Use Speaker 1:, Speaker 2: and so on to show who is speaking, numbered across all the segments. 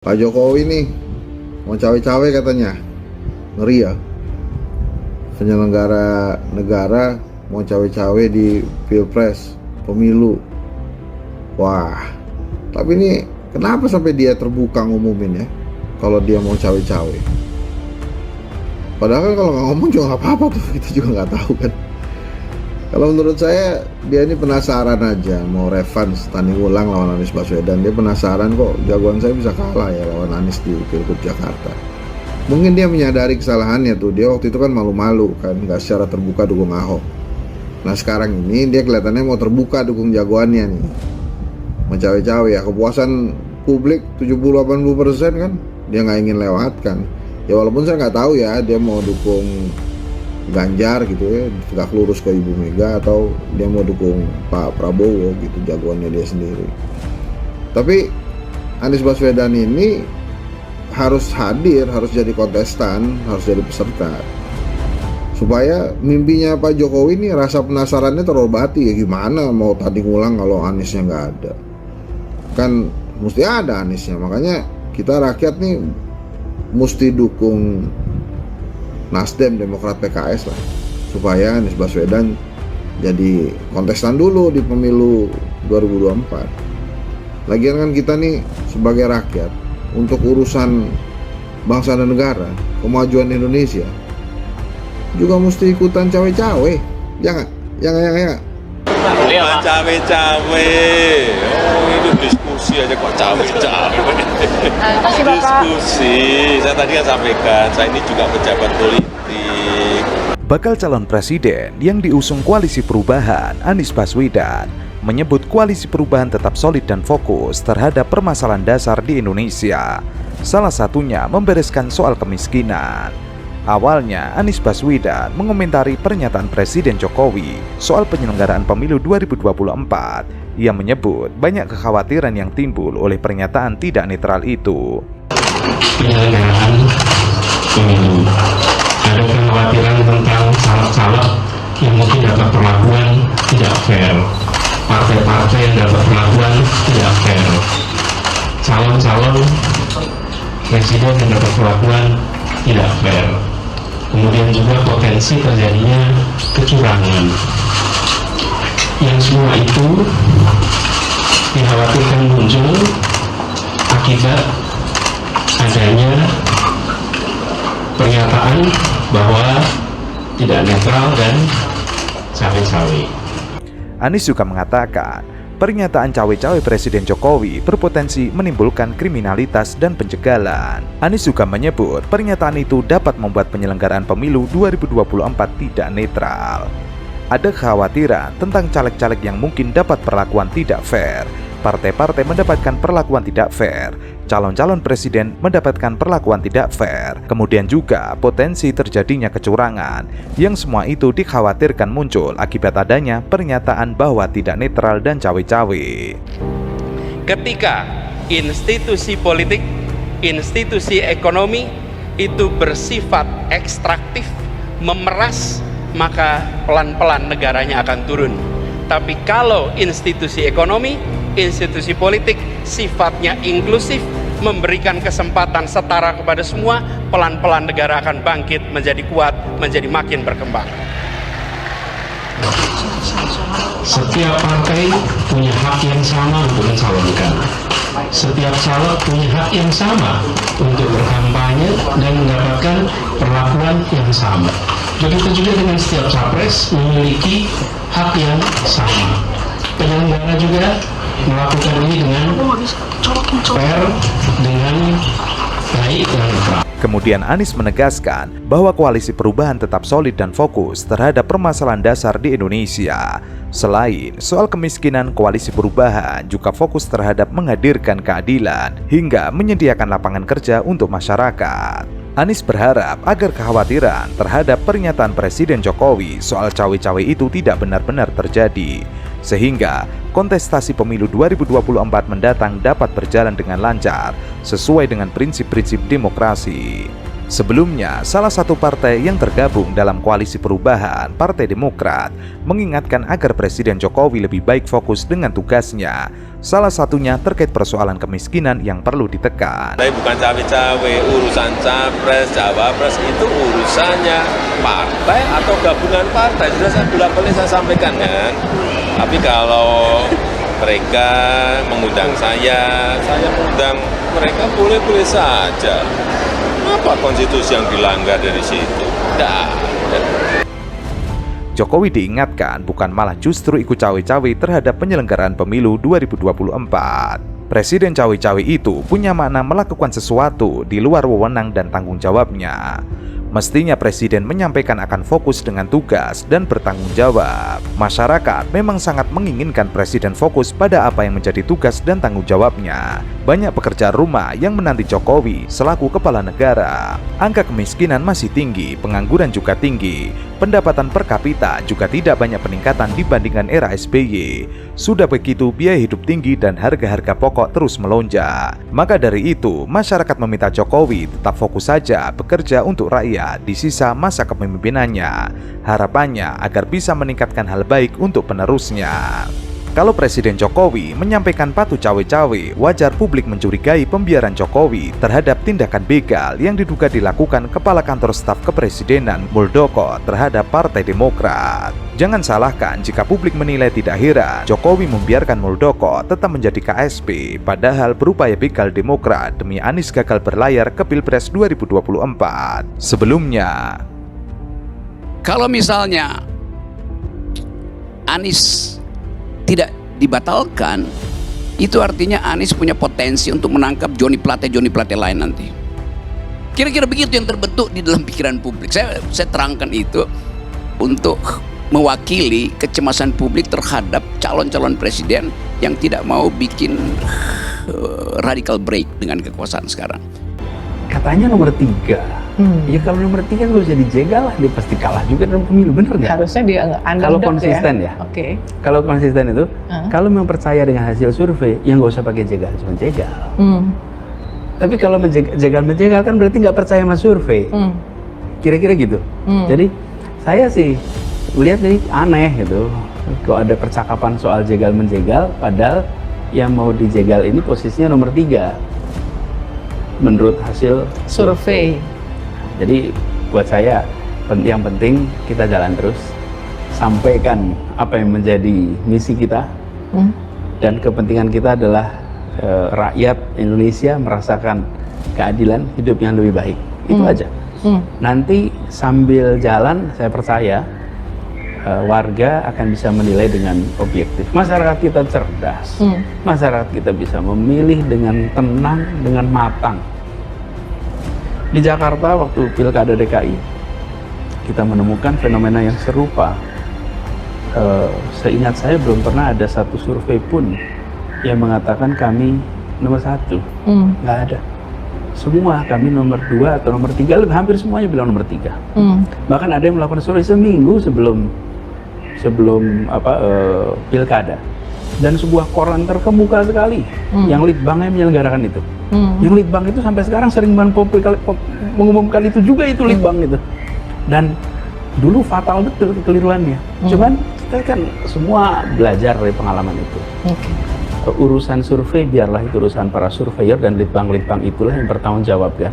Speaker 1: Pak Jokowi nih mau cawe-cawe katanya. Ngeri ya. Penyelenggara negara mau cawe-cawe di Pilpres, pemilu. Wah, tapi ini kenapa sampai dia terbuka ngumumin ya kalau dia mau cawe-cawe? Padahal kan kalau nggak ngomong juga nggak apa-apa tuh, kita juga nggak tahu kan. Kalau menurut saya dia ini penasaran aja, mau revans tanding ulang lawan Anies Baswedan. Dia penasaran kok jagoan saya bisa kalah ya lawan Anies di Pilgub Jakarta. Mungkin dia menyadari kesalahannya tuh. Dia waktu itu kan malu-malu kan, nggak secara terbuka dukung Ahok. Nah sekarang ini dia kelihatannya mau terbuka dukung jagoannya nih. Mau cawe-cawe ya, kepuasan publik 70-80% kan dia nggak ingin lewatkan. Ya walaupun saya nggak tahu ya dia mau dukung Ganjar gitu ya, tegak lurus ke Ibu Mega, atau dia mau dukung Pak Prabowo gitu, jagoannya dia sendiri. Tapi Anies Baswedan ini harus hadir, harus jadi kontestan, harus jadi peserta, supaya mimpinya Pak Jokowi ini rasa penasarannya terobati. Ya gimana mau tanding ulang kalau Aniesnya nggak ada? Kan mesti ada Aniesnya. Makanya kita rakyat nih mesti dukung Nasdem, Demokrat, PKS lah, supaya Anies Baswedan jadi kontestan dulu di pemilu 2024. Lagian kan kita nih sebagai rakyat, untuk urusan bangsa dan negara, kemajuan Indonesia, juga mesti ikutan cawe-cawe. Jangan.
Speaker 2: Bukan cawe-cawe. Oh, itu diskusi aja kok cawe-cawe. Diskusi. Saya tadi kan sampaikan, saya ini juga pejabat politik.
Speaker 3: Bakal calon presiden yang diusung Koalisi Perubahan, Anies Baswedan, menyebut Koalisi Perubahan tetap solid dan fokus terhadap permasalahan dasar di Indonesia. Salah satunya membereskan soal kemiskinan. Awalnya, Anies Baswedan mengomentari pernyataan Presiden Jokowi soal penyelenggaraan pemilu 2024. Ia menyebut banyak kekhawatiran yang timbul oleh pernyataan tidak netral itu.
Speaker 4: Penyelenggaraan pemilu, ada kekhawatiran tentang caleg-caleg yang mungkin dapat perlakuan tidak fair, partai-partai yang dapat perlakuan tidak fair, calon-calon presiden yang dapat perlakuan tidak fair. Kemudian juga potensi terjadinya kecurangan. Yang semua itu dikhawatirkan muncul akibat adanya pernyataan bahwa tidak netral dan cawe-cawe.
Speaker 3: Anies juga mengatakan, pernyataan cawe-cawe Presiden Jokowi berpotensi menimbulkan kriminalitas dan penjagalan. Anies juga menyebut pernyataan itu dapat membuat penyelenggaraan pemilu 2024 tidak netral. Ada kekhawatiran tentang caleg-caleg yang mungkin dapat perlakuan tidak fair, partai-partai mendapatkan perlakuan tidak fair, calon-calon presiden mendapatkan perlakuan tidak fair, kemudian juga potensi terjadinya kecurangan, yang semua itu dikhawatirkan muncul akibat adanya pernyataan bahwa tidak netral dan cawe-cawe.
Speaker 5: Ketika institusi politik, institusi ekonomi itu bersifat ekstraktif, memeras, maka pelan-pelan negaranya akan turun. Tapi kalau institusi ekonomi, institusi politik sifatnya inklusif, memberikan kesempatan setara kepada semua, pelan-pelan negara akan bangkit, menjadi kuat, menjadi makin berkembang.
Speaker 4: Setiap partai punya hak yang sama untuk mencalonkan. Setiap caleg punya hak yang sama untuk berkampanye dan mendapatkan perlakuan yang sama. Begitu juga dengan setiap capres memiliki hak yang sama. Penyelenggara juga melakukan ini dengan fair, dengan baik dan netral.
Speaker 3: Kemudian Anies menegaskan bahwa Koalisi Perubahan tetap solid dan fokus terhadap permasalahan dasar di Indonesia. Selain soal kemiskinan, Koalisi Perubahan juga fokus terhadap menghadirkan keadilan hingga menyediakan lapangan kerja untuk masyarakat. Anies berharap agar kekhawatiran terhadap pernyataan Presiden Jokowi soal cawe-cawe itu tidak benar-benar terjadi, sehingga kontestasi pemilu 2024 mendatang dapat berjalan dengan lancar sesuai dengan prinsip-prinsip demokrasi. Sebelumnya, salah satu partai yang tergabung dalam koalisi perubahan, Partai Demokrat, mengingatkan agar Presiden Jokowi lebih baik fokus dengan tugasnya. Salah satunya terkait persoalan kemiskinan yang perlu ditekan.
Speaker 2: Tapi bukan cawe-cawe, urusan capres, cawapres itu urusannya partai atau gabungan partai. Sudah saya bolak-balik saya sampaikan kan. Tapi kalau mereka mengundang saya mengundang mereka boleh-boleh saja. Apa konstitusi yang dilanggar dari situ? Tidak.
Speaker 3: Jokowi diingatkan bukan malah justru ikut cawe-cawe terhadap penyelenggaraan pemilu 2024. Presiden cawe-cawe itu punya makna melakukan sesuatu di luar wewenang dan tanggung jawabnya. Mestinya Presiden menyampaikan akan fokus dengan tugas dan bertanggung jawab. Masyarakat memang sangat menginginkan Presiden fokus pada apa yang menjadi tugas dan tanggung jawabnya. Banyak pekerjaan rumah yang menanti Jokowi selaku kepala negara. Angka kemiskinan masih tinggi, pengangguran juga tinggi. Pendapatan per kapita juga tidak banyak peningkatan dibandingkan era SBY. Sudah begitu biaya hidup tinggi dan harga-harga pokok terus melonjak. Maka dari itu, masyarakat meminta Jokowi tetap fokus saja bekerja untuk rakyat di sisa masa kepemimpinannya. Harapannya agar bisa meningkatkan hal baik untuk penerusnya. Kalau Presiden Jokowi menyampaikan patuh cawe-cawe, wajar publik mencurigai pembiaran Jokowi terhadap tindakan begal yang diduga dilakukan Kepala Kantor Staf Kepresidenan Muldoko terhadap Partai Demokrat. Jangan salahkan jika publik menilai tidak heran Jokowi membiarkan Muldoko tetap menjadi KSP, padahal berupaya begal Demokrat demi Anies gagal berlayar ke Pilpres 2024. Sebelumnya,
Speaker 6: kalau misalnya Anies tidak dibatalkan, itu artinya Anies punya potensi untuk menangkap Johnny Plate lain nanti. Kira-kira begitu yang terbentuk di dalam pikiran publik. Saya terangkan itu untuk mewakili kecemasan publik terhadap calon-calon presiden yang tidak mau bikin radical break dengan kekuasaan sekarang.
Speaker 7: Katanya nomor 3. Ya kalau nomor 3 nggak usah dijegal lah, dia pasti kalah juga dalam pemilu, bener nggak?
Speaker 8: Harusnya dia
Speaker 7: kalau konsisten ya.
Speaker 8: Oke.
Speaker 7: Kalau konsisten itu, kalau memang percaya dengan hasil survei, ya nggak usah pakai jegal, cuma jegal. Tapi kalau menjegal kan berarti nggak percaya sama survei. Kira-kira gitu. Jadi saya sih lihat ini aneh gitu. Kalau ada percakapan soal jegal menjegal, padahal yang mau dijegal ini posisinya nomor 3 menurut hasil survei. Jadi buat saya yang penting kita jalan terus, sampaikan apa yang menjadi misi kita, dan kepentingan kita adalah rakyat Indonesia merasakan keadilan, hidup yang lebih baik. Itu aja. Nanti sambil jalan saya percaya warga akan bisa menilai dengan objektif. Masyarakat kita cerdas, masyarakat kita bisa memilih dengan tenang, dengan matang. Di Jakarta waktu Pilkada DKI kita menemukan fenomena yang serupa. Seingat saya belum pernah ada satu survei pun yang mengatakan kami nomor 1. Nggak ada. Semua kami nomor 2 atau nomor 3, hampir semuanya bilang nomor 3. Bahkan ada yang melakukan survei seminggu sebelum Pilkada. Dan sebuah koran terkemuka sekali yang Litbangnya menyelenggarakan itu. Yang Litbang itu sampai sekarang sering mengumumkan itu juga, itu Litbang itu. Dan dulu fatal betul kekeliruannya. Cuman kita kan semua belajar dari pengalaman itu. Urusan survei biarlah itu urusan para surveyor dan Litbang itulah yang bertanggungjawabkan.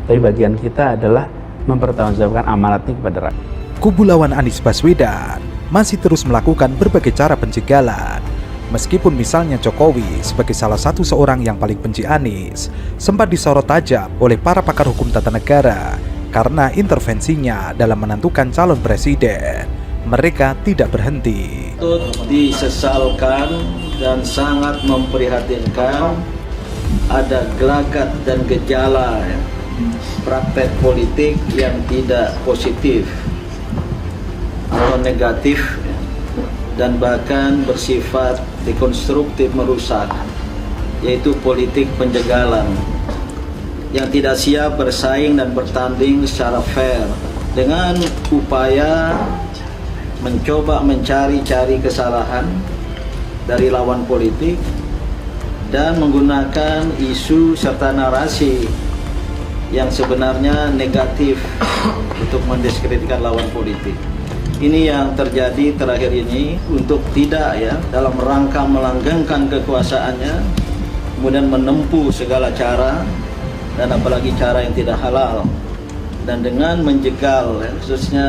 Speaker 7: Tapi bagian kita adalah mempertanggungjawabkan amanatnya kepada rakyat.
Speaker 3: kubu lawan Anies Baswedan masih terus melakukan berbagai cara penjegalan. Meskipun misalnya Jokowi sebagai salah satu seorang yang paling benci Anies sempat disorot tajam oleh para pakar hukum tata negara karena intervensinya dalam menentukan calon presiden, mereka tidak berhenti.
Speaker 9: Disesalkan dan sangat memprihatinkan ada gelagat dan gejala praktek politik yang tidak positif atau negatif dan bahkan bersifat dekonstruktif merusak, yaitu politik penjegalan yang tidak siap bersaing dan bertanding secara fair dengan upaya mencoba mencari-cari kesalahan dari lawan politik dan menggunakan isu serta narasi yang sebenarnya negatif untuk mendiskreditkan lawan politik. Ini yang terjadi terakhir ini untuk tidak ya dalam rangka melanggengkan kekuasaannya, kemudian menempuh segala cara dan apalagi cara yang tidak halal, dan dengan menjegal ya, khususnya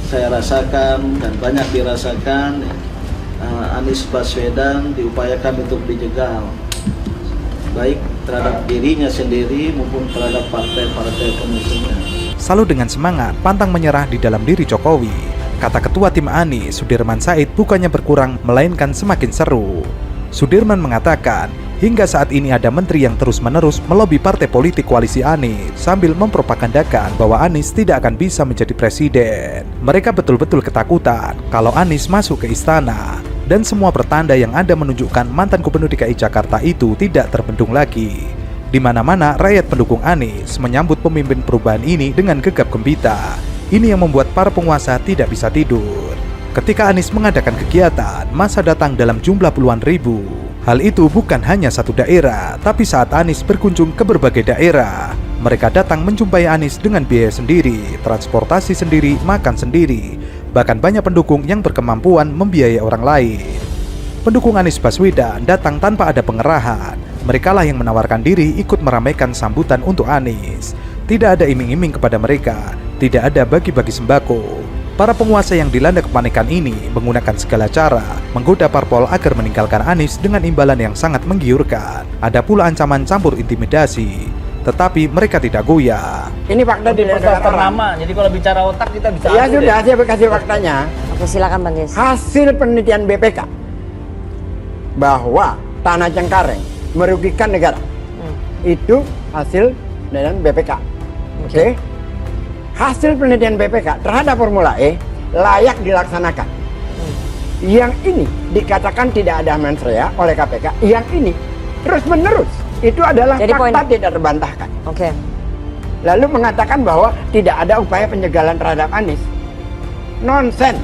Speaker 9: saya rasakan dan banyak dirasakan Anies Baswedan diupayakan untuk dijegal baik terhadap dirinya sendiri maupun terhadap partai-partai pengusungnya.
Speaker 3: Selalu dengan semangat pantang menyerah di dalam diri Jokowi, kata Ketua Tim Anies Sudirman Said bukannya berkurang melainkan semakin seru. Sudirman mengatakan, hingga saat ini ada menteri yang terus-menerus melobi partai politik koalisi Anies sambil mempropagandakan bahwa Anies tidak akan bisa menjadi presiden. Mereka betul-betul ketakutan kalau Anies masuk ke istana, dan semua pertanda yang ada menunjukkan mantan Gubernur DKI Jakarta itu tidak terbendung lagi. Di mana-mana rakyat pendukung Anies menyambut pemimpin perubahan ini dengan gegap gempita. Ini yang membuat para penguasa tidak bisa tidur. Ketika Anies mengadakan kegiatan, massa datang dalam jumlah puluhan ribu. Hal itu bukan hanya satu daerah, tapi saat Anies berkunjung ke berbagai daerah, mereka datang menjumpai Anies dengan biaya sendiri, transportasi sendiri, makan sendiri. Bahkan banyak pendukung yang berkemampuan membiayai orang lain. Pendukung Anies Baswedan datang tanpa ada pengerahan. Merekalah yang menawarkan diri ikut meramaikan sambutan untuk Anies. Tidak ada iming-iming kepada mereka, tidak ada bagi-bagi sembako. Para penguasa yang dilanda kepanikan ini menggunakan segala cara menggoda parpol agar meninggalkan Anies dengan imbalan yang sangat menggiurkan. Ada pula ancaman campur intimidasi, tetapi mereka tidak goyah.
Speaker 8: Ini fakta di daftar nama. Jadi kalau bicara otak kita bisa. Ya sudah, saya kasih faktanya.
Speaker 10: Oke, silakan Bang Des.
Speaker 8: Hasil penelitian BPK bahwa tanah Cengkareng merugikan negara. Itu hasil penelitian BPK. Oke. Hasil penelitian BPK terhadap Formula E layak dilaksanakan. Yang ini dikatakan tidak ada mens rea oleh KPK. Yang ini terus-menerus. Itu adalah
Speaker 10: jadi
Speaker 8: fakta tidak terbantahkan.
Speaker 10: Oke.
Speaker 8: Lalu mengatakan bahwa tidak ada upaya penjagalan terhadap Anies. Nonsen.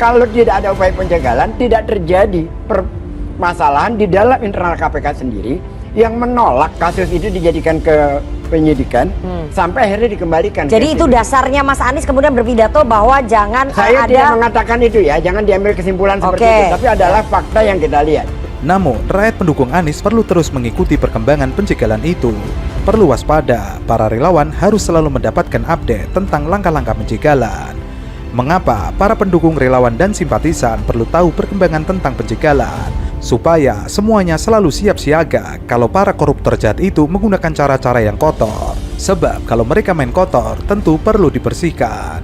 Speaker 8: Kalau tidak ada upaya penjagalan, tidak terjadi permasalahan di dalam internal KPK sendiri yang menolak kasus itu dijadikan ke penyidikan sampai akhirnya dikembalikan.
Speaker 10: Jadi itu dasarnya Mas Anies kemudian berpidato bahwa jangan
Speaker 8: saya tidak mengatakan itu ya, jangan diambil kesimpulan seperti itu, tapi adalah fakta yang kita lihat.
Speaker 3: Namun, rakyat pendukung Anies perlu terus mengikuti perkembangan pencegalan itu. Perlu waspada, para relawan harus selalu mendapatkan update tentang langkah-langkah pencegalan. Mengapa para pendukung relawan dan simpatisan perlu tahu perkembangan tentang pencegalan? Supaya semuanya selalu siap siaga kalau para koruptor jahat itu menggunakan cara-cara yang kotor. Sebab kalau mereka main kotor, tentu perlu dibersihkan.